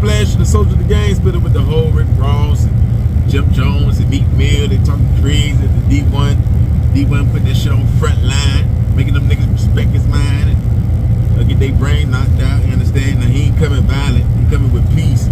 Splash, the Soldier of the Game, split it with the whole Rick Ross and Jim Jones and Meek Mill. They talking crazy at the D1. D1 putting that shit on front line, making them niggas respect his mind and get their brain knocked out. You understand? Now he ain't coming violent. He coming with peace.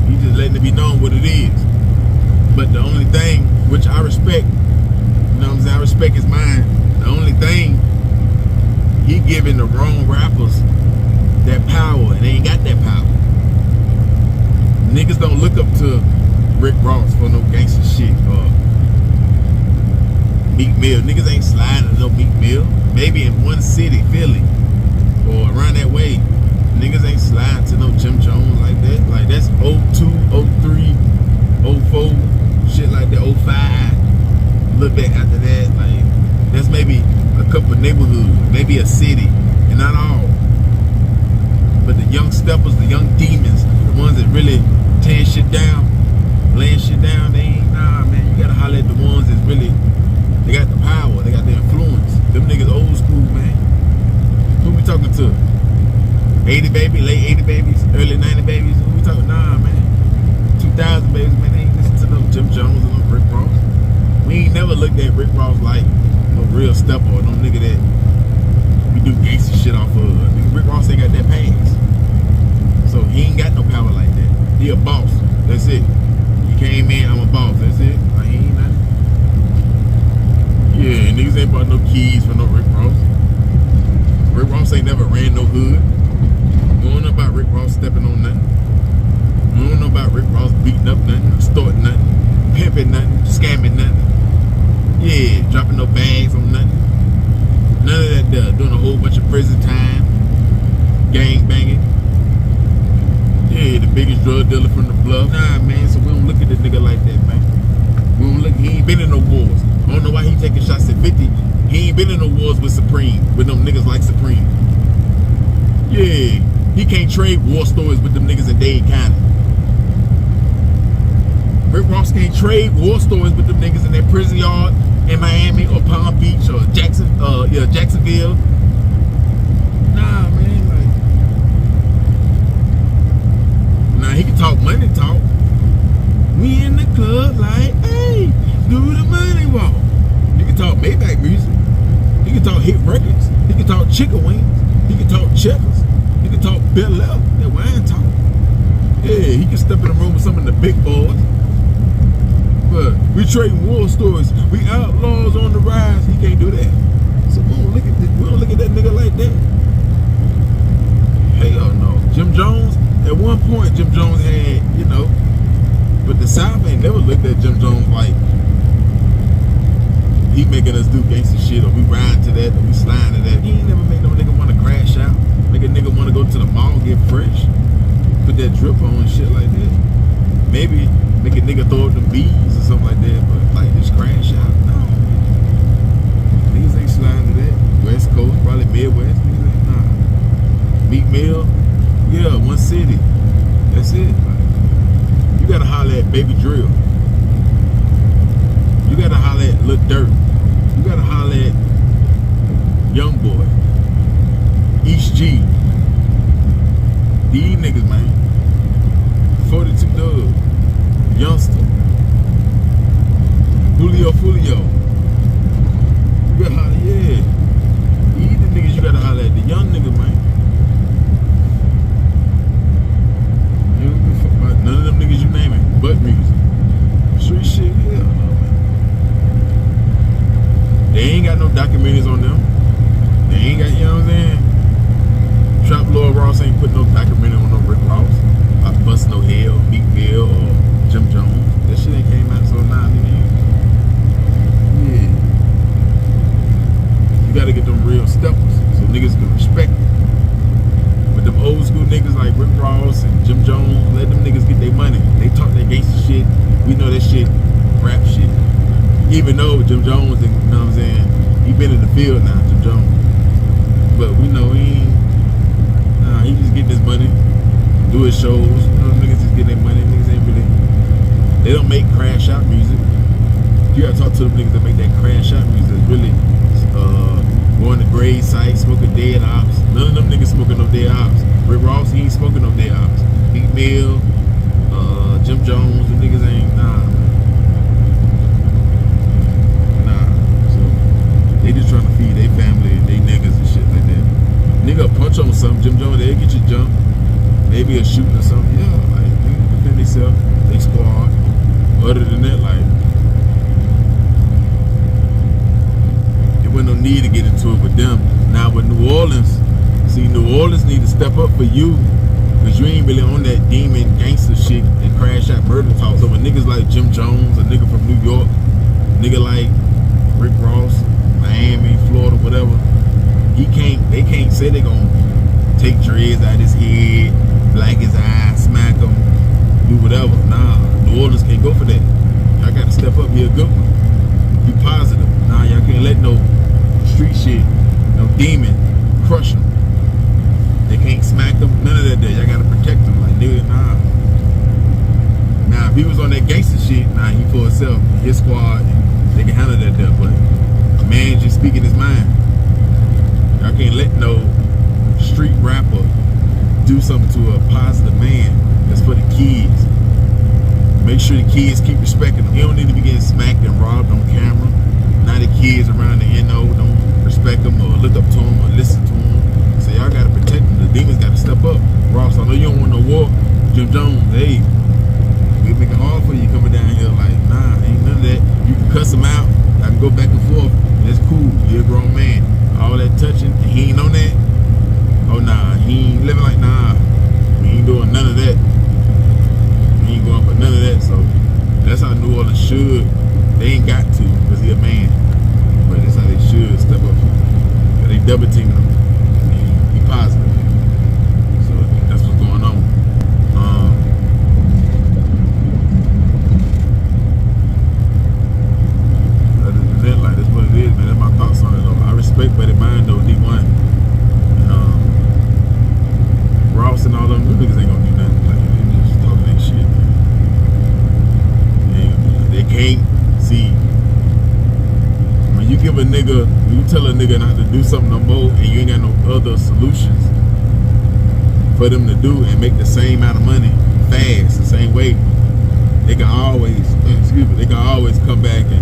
He just letting it be known what it is. But the only thing which I respect, you know what I'm saying? I respect his mind. The only thing, he giving the wrong rappers that power, and they ain't got that power. Niggas don't look up to Rick Ross for no gangster shit or Meek Mill. Niggas ain't sliding to no Meek Mill. Maybe in one city, Philly, or around that way. Niggas ain't sliding to no Jim Jones like that. Like that's 02, 03, 04, shit like that, 05. Look back after that, like that's maybe a couple of neighborhoods, maybe a city, and not all. But the young steppers, the young demons, the ones that really tear shit down, laying shit down, they ain't, nah, man, you gotta holler at the ones that's really, they got the power, they got the influence. Them niggas old school, man. Who we talking to? 80 baby, late 80 babies, early 90 babies? Who we talking? Nah, man. 2000 babies, man, they ain't listen to no Jim Jones or no Rick Ross. We ain't never looked at Rick Ross like no real stepper or no nigga that we do gangster shit off of. Nigga, Rick Ross ain't got that pass. So he ain't got no power like that. He a boss. That's it. He came in, I'm a boss. That's it. Like, he ain't nothing. Yeah, niggas ain't bought no keys for no Rick Ross. Rick Ross ain't never ran no hood. You don't know about Rick Ross stepping on nothing. You don't know about Rick Ross beating up nothing, extorting nothing, pimping nothing, scamming nothing. Yeah, dropping no bags on nothing. None of that, doing a whole bunch of prison time, gang banging. Yeah, the biggest drug dealer from the bluff. Nah, man, so we don't look at the nigga like that, man. We don't look, he ain't been in no wars. I don't know why he taking shots at 50. He ain't been in no wars with Supreme, with them niggas like Supreme. Yeah, he can't trade war stories with them niggas in Dade County. Rick Ross can't trade war stories with them niggas in that prison yard in Miami or Palm Beach or Jacksonville. Nah, man, like, nah, he can talk money talk. We in the club like, hey, do the money walk. He can talk Maybach music. He can talk hit records. He can talk chicken wings. He can talk checkers. He can talk Bel Air. That wine talk. Yeah, he can step in the room with some of the big boys. But we trading war stories. We outlaws on the rise. He can't do that. So we don't look at this. We don't look at that nigga like that. Hell no. Jim Jones. At one point, Jim Jones had, you know, but the South ain't never looked at Jim Jones like he making us do gangster shit, or we ride to that, or we slide to that. He ain't never make no nigga want to crash out. Make a nigga want to go to the mall, get fresh, put that drip on and shit like that. Maybe make a nigga throw up the bees or something like that, but like just crash out. No. Niggas ain't sliding to that. West Coast, probably Midwest. Niggas ain't, nah. Meek Mill, yeah, one city. That's it. Like, you gotta holler at Baby Drill. You gotta holler at Lil Durk. You gotta holler at Young Boy, East G. These niggas, man. 42 Dub, Youngster, Julio. You gotta holler, yeah. These the niggas you gotta holler at. The young niggas, man. You don't give a fuck about none of them niggas you naming, but music. Street shit, hell no, man. They ain't got no documentaries on them. They ain't got, you know what I'm saying? Trap Lord Ross ain't put no documentary on no Rick Ross. I bust no hell, Meek Mill, or Jim Jones. That shit ain't came out so now, nigga. Yeah. You gotta get them real steppers so niggas can respect it. But them old school niggas like Rick Ross and Jim Jones, let them niggas get their money. They talk that gangster shit. We know that shit, rap shit. Even though Jim Jones, you know what I'm saying, he been in the field now, Jim Jones. But we know he ain't, nah, he just getting his money, do his shows. You know, niggas just getting their money. Niggas ain't really, they don't make crash out music. You gotta talk to them niggas that make that crash out music. It's really going to grave sites, smoking dead ops. None of them niggas smoking no dead ops. Rick Ross, he ain't smoking no dead ops. Meek Mill, Jim Jones, the niggas ain't nah. So they just trying to feed their family and they niggas and shit like that. Nigga punch on something, Jim Jones, they'll get you jumped. Maybe a shooting or something. Yeah, like niggas defend themselves, they squad. Other than that, like there wasn't no need to get into it with them. Now with New Orleans, see, New Orleans need to step up for you. Cause you ain't really on that demon gangster shit and crash out murder talk. So when niggas like Jim Jones, a nigga from New York, nigga like Rick Ross, Miami, Florida, whatever, they can't say they gonna take dreads out his head, black his eyes, smack him, do whatever. Nah, New Orleans can't go for that. Y'all gotta step up, be a good one. Be positive. Nah, y'all can't let no street shit, no demon crush them. They can't smack them, none of that there. Y'all gotta protect them. Like, nigga, nah. Now, if he was on that gangster shit, nah, he for himself, his squad, they can handle that there. But a man just speaking his mind. Y'all can't let no street rapper do something to a positive man. That's for the kids. Make sure the kids keep respecting him. He don't need to be getting smacked and robbed on camera. Now the kids around the NO don't respect him or look up to him or listen to him. So y'all gotta protect them. The demons gotta step up. Ross, I know you don't want no war. Jim Jones, hey, we make it hard for you coming down here. Like, nah, ain't none of that. You can cuss him out. I can go back and forth. That's cool. You're a grown man. All that touching, and he ain't on that. Oh nah, he ain't living like nah. He ain't doing none of that. He ain't going for none of that. So that's how New Orleans should. They ain't got to, because he a man. But that's how they should step up. They double teaming him. Be positive. So that's what's going on. Other than that, like, that's what it is, man. That's my thoughts on it, though. I respect Buddy Mine, though, D1. Ross and all them niggas ain't gonna do nothing. Like, they just talking that shit, man. They can't see. When you give a nigga, you tell a nigga not to do something no more, and you ain't got no other solutions for them to do and make the same amount of money fast, the same way, they can always, they can always come back and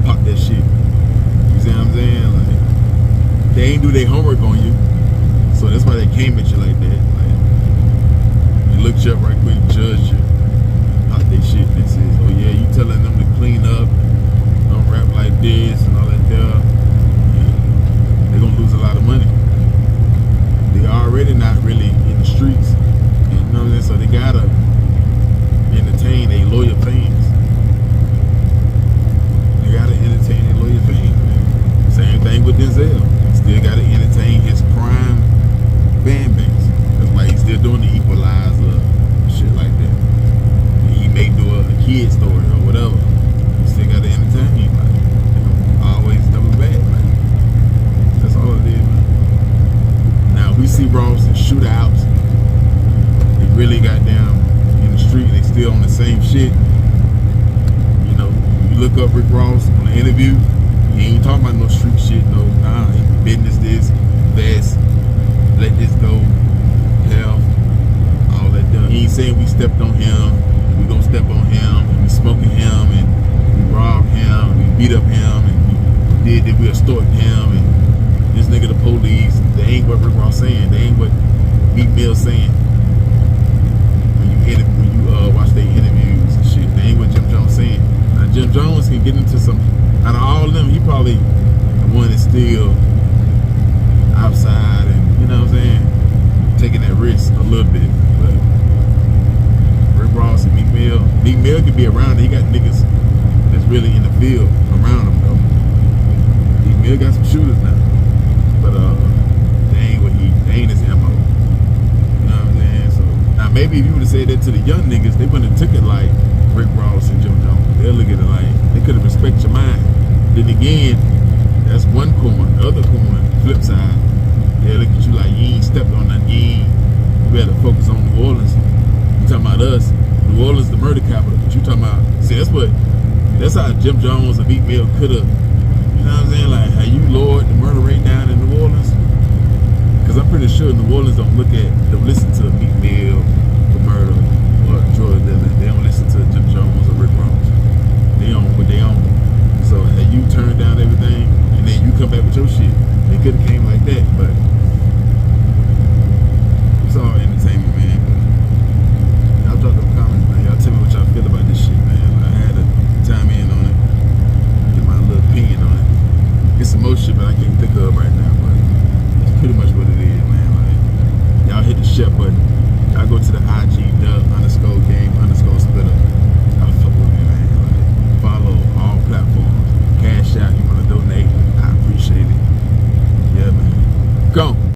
pop that shit. You see what I'm saying? Like, they ain't do their homework on you, so that's why they came at you like that. Like, they looked you up right quick, judged you, pop that shit, and says, oh yeah, you telling them to clean up, don't rap like this and all that there. They're gonna lose a lot of money. They already not really in the streets, you know what I'm saying? So they gotta entertain their loyal fans. They gotta entertain their loyal fans. Same thing with Denzel. Still gotta entertain his prime fan base. That's why he's still doing the Equalizer, shit like that. And he may do a kid story or whatever. He still gotta entertain. Like, you know, always double back. Like, that's all it is, man. Now we see Ross in shootouts. They really got down in the street. They still on the same shit. You know, you look up Rick Ross on the interview. He ain't talking about no street shit. No, nah. Business this, vest, let this go, health, all that done. He ain't saying we stepped on him. We gonna step on him. And we smoking him and we robbed him. We beat up him and we did that. We extorted him and this nigga the police. They ain't what Rick Ross saying. They ain't what Meek Mill saying. When you watch their interviews and shit, they ain't what Jim Jones saying. Now Jim Jones can get into some. Out of all of them, he probably the one that's still outside and, you know what I'm saying, taking that risk a little bit. But Rick Ross and Meek Mill could be around it. He got niggas that's really in the field around him though. Meek Mill got some shooters now. But they ain't his MO. You know what I'm saying? So now maybe if you would have said that to the young niggas, they wouldn't have took it like Rick Ross and Jim Jones. They'll look at it like they could have respected your mind. Then again, that's one coin. The other coin, flip side, they'll look at you like you ain't stepped on nothing. You better focus on New Orleans. You talking about us. New Orleans the murder capital. But you talking about, see, that's how Jim Jones and Meek Mill could have, you know what I'm saying? Like, how you lowered the murder rate down in New Orleans? Because I'm pretty sure New Orleans don't listen to Meek Mill